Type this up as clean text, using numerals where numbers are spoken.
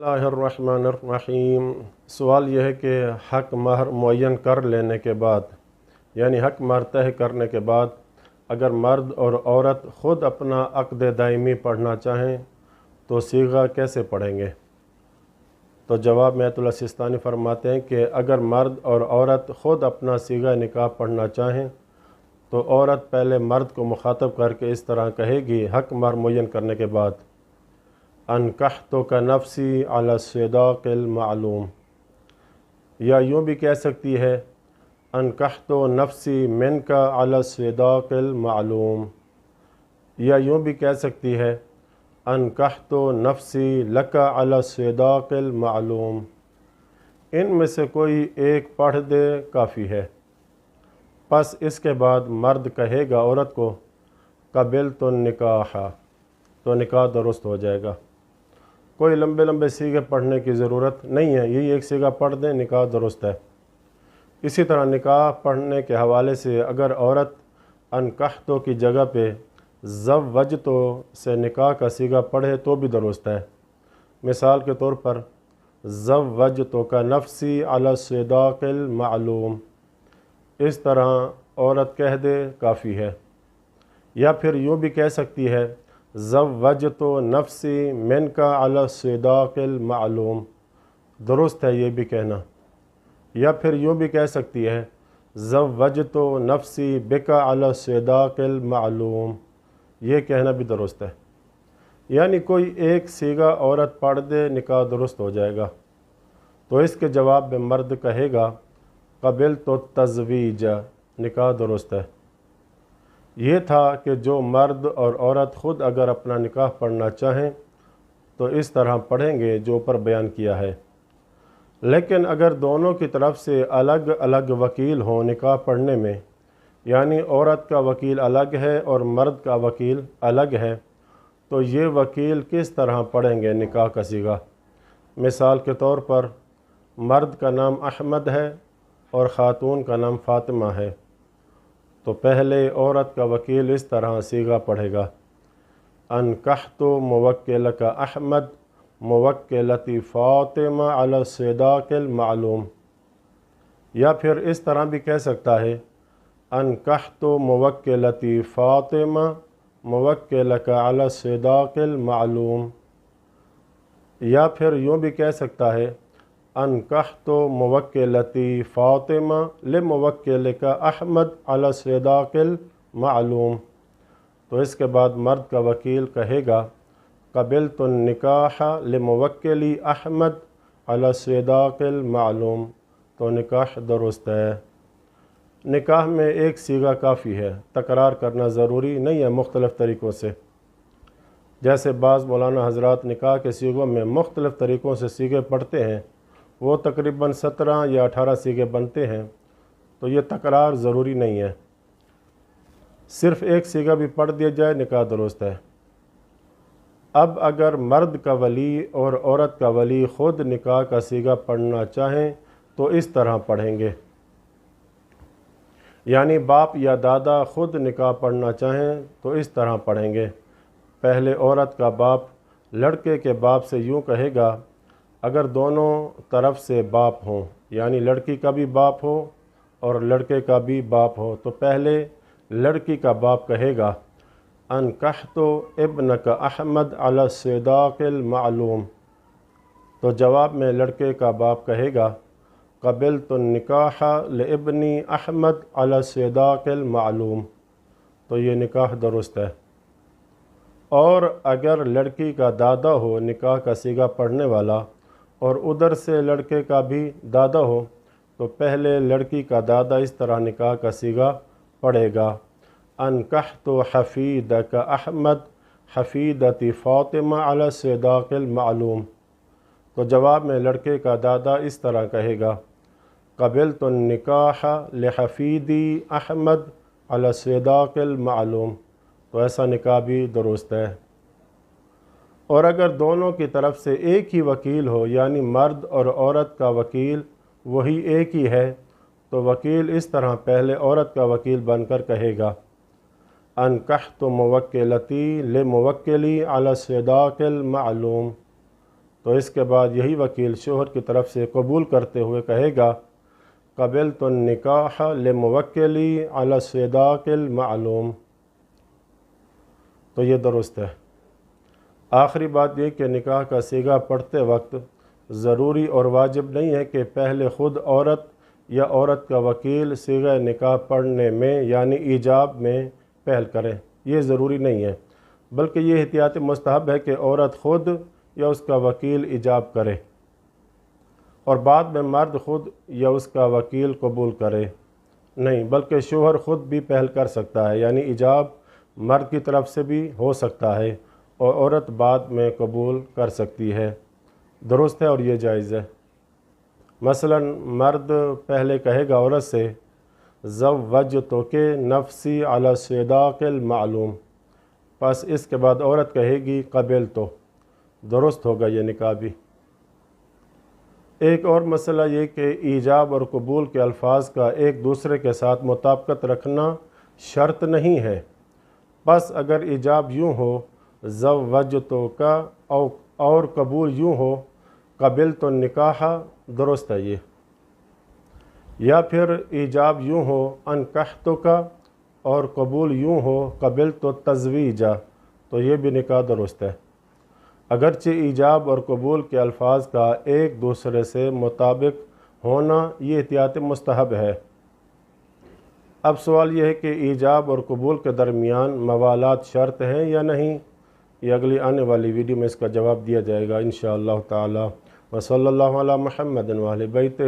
बिस्मिल्लाहिर्रहमानिर्रहीम। सवाल यह है कि हक़ महर मुअय्यन कर लेने के बाद, यानी हक़ महर तय करने के बाद, अगर मर्द और औरत ख़ुद अपना अक़्द दायमी पढ़ना चाहें तो सीगा कैसे पढ़ेंगे? तो जवाब में आयतुल्लाह सिस्तानी फरमाते हैं कि अगर मर्द और औरत ख़ुद अपना सीगा निकाह पढ़ना चाहें तो औरत पहले मर्द को मुखातब करके इस तरह कहेगी हक़ महर मुअय्यन करने के बाद, अनकहतु का नफ्सी अला सदाक़िल मालूम, या यूँ भी कह सकती है अनकहतु नफ्सी मिनका अला सदाक़िल मालूम, या यूँ भी कह सकती है अनकहतु नफ्सी लका अला सदाक़िल मालूम। इनमें से कोई एक पढ़ दे काफ़ी है। बस इसके बाद मर्द कहेगा औरत को क़बिलतु निकाह, तो निकाह दुरुस्त हो जाएगा। कोई लंबे लंबे सीगे पढ़ने की ज़रूरत नहीं है, यही एक सीगा पढ़ दें, निकाह दुरुस्त है। इसी तरह निकाह पढ़ने के हवाले से अगर औरत अनकहतो की जगह पे ज़व्वजतो से निकाह का सीगा पढ़े तो भी दुरुस्त है। मिसाल के तौर पर ज़व्वजतो का नफ्सी अला सदाक़िल मालूम, इस तरह औरत कह दे काफ़ी है। या फिर यूँ भी कह सकती है ज़व्वजतो नफ्सी मिनका अला सदाक़िल मालूम, दुरुस्त है ये भी कहना। या फिर यूँ भी कह सकती है ज़व्वजतो नफ्सी बिका अला सदाक़िल मालूम, ये कहना भी दुरुस्त है। यानी कोई एक सीगा औरत पढ़ दे, निकाह दुरुस्त हो जाएगा। तो इसके जवाब में मर्द कहेगा क़बिलतु तज़वीज, निकाह दुरुस्त है। ये था कि जो मर्द और औरत ख़ुद अगर अपना निकाह पढ़ना चाहें तो इस तरह पढ़ेंगे जो ऊपर बयान किया है। लेकिन अगर दोनों की तरफ से अलग अलग वकील हों निकाह पढ़ने में, यानी औरत का वकील अलग है और मर्द का वकील अलग है, तो ये वकील किस तरह पढ़ेंगे निकाह का सीगा? मिसाल के तौर पर मर्द का नाम अहमद है और ख़ातून का नाम फ़ातिमा है, तो पहले औरत का वकील इस तरह सीगा पढ़ेगा अनकहतु मुवक्किलका अहमद मुवक्किलती फ़ातिमा अला सदाक़िल मालूम। या फिर इस तरह भी कह सकता है अनकहतु मुवक्किलती फ़ातिमा मुवक्किलका अला सदाक़िल मालूम। या फिर यूँ भी कह सकता है अनकहतु मुवक्किलती फ़ातिमा लिमुवक्किलिका अहमद अला सदाक़िल मालूम। तो इसके बाद मर्द का वकील कहेगा क़बिलतु निकाह लिमुवक्किली अहमद अला सदाक़िल मालूम, तो निकाह दुरुस्त है। निकाह में एक सीगा काफ़ी है, तकरार करना ज़रूरी नहीं है मुख्तलिफ़ तरीक़ों से। जैसे बाज़ मौलाना हज़रात निकाह के सीगों में मुख्तलिफ़ तरीक़ों से सीगे पढ़ते हैं, वो तकरीबन 17 या 18 सीगे बनते हैं, तो ये तकरार ज़रूरी नहीं है। सिर्फ़ एक सीगा भी पढ़ दिया जाए निकाह दुरुस्त है। अब अगर मर्द का वली और औरत का वली ख़ुद निकाह का सीगा पढ़ना चाहें तो इस तरह पढ़ेंगे, यानी बाप या दादा ख़ुद निकाह पढ़ना चाहें तो इस तरह पढ़ेंगे। पहले औरत का बाप लड़के के बाप से यूँ कहेगा, अगर दोनों तरफ से बाप हों, यानी लड़की का भी बाप हो और लड़के का भी बाप हो, तो पहले लड़की का बाप कहेगा अनकहतु इब्नका अहमद अला सदाक़िल मालूम। तो जवाब में लड़के का बाप कहेगा क़बिलतु निकाह लिइब्नी अहमद अला सदाक़िल मालूम, तो ये निकाह दुरुस्त है। और अगर लड़की का दादा हो निकाह का सीगा पढ़ने वाला और उधर से लड़के का भी दादा हो, तो पहले लड़की का दादा इस तरह निकाह का सीगा पढ़ेगा अनकहतु हफ़ीदका अहमद हफ़ीदती फ़ातिमा अला सदाक़िल मालूम। तो जवाब में लड़के का दादा इस तरह कहेगा क़बिलतु निकाह लिहफ़ीदी अहमद अला सदाक़िल मालूम, तो ऐसा निकाह भी दुरुस्त है। और अगर दोनों की तरफ से एक ही वकील हो, यानी मर्द और औरत का वकील वही एक ही है, तो वकील इस तरह पहले औरत का वकील बनकर कहेगा अनकहतु मुवक्किलती लिमुवक्किली अला सदाक़िल मालूम, تو اس کے بعد یہی وکیل شوہر کی طرف سے قبول کرتے ہوئے کہے گا قبلت النکاح لموکلی علی الصداق المعلوم، تو یہ درست ہے۔ آخری بات یہ کہ نکاح کا صیغہ پڑھتے وقت ضروری اور واجب نہیں ہے کہ پہلے خود عورت یا عورت کا وکیل صیغہ نکاح پڑھنے میں یعنی ایجاب میں پہل کرے، یہ ضروری نہیں ہے، بلکہ یہ احتیاط مستحب ہے کہ عورت خود یا اس کا وکیل ایجاب کرے اور بعد میں مرد خود یا اس کا وکیل قبول کرے، نہیں بلکہ شوہر خود بھی پہل کر سکتا ہے، یعنی ایجاب مرد کی طرف سے بھی ہو سکتا ہے اور عورت بعد میں قبول کر سکتی ہے، درست ہے اور یہ جائز ہے۔ مثلا مرد پہلے کہے گا عورت سے زوجتک نفسی علی الصداق المعلوم، پس اس کے بعد عورت کہے گی قبلت، درست ہوگا یہ نکاح بھی۔ ایک اور مسئلہ یہ کہ ایجاب اور قبول کے الفاظ کا ایک دوسرے کے ساتھ مطابقت رکھنا شرط نہیں ہے، بس اگر ایجاب یوں ہو زوجتک اور قبول یوں ہو قبلت النکاح، درست ہے یہ، یا پھر ایجاب یوں ہو انکحتک اور قبول یوں ہو قبلت التزویج، تو یہ بھی نکاح درست ہے، اگرچہ ایجاب اور قبول کے الفاظ کا ایک دوسرے سے مطابق ہونا یہ احتیاط مستحب ہے۔ اب سوال یہ ہے کہ ایجاب اور قبول کے درمیان موالات شرط ہیں یا نہیں، یہ اگلی آنے والی ویڈیو میں اس کا جواب دیا جائے گا انشاءاللہ تعالی۔ وصلی اللہ علی محمد وآلہ بیتہ۔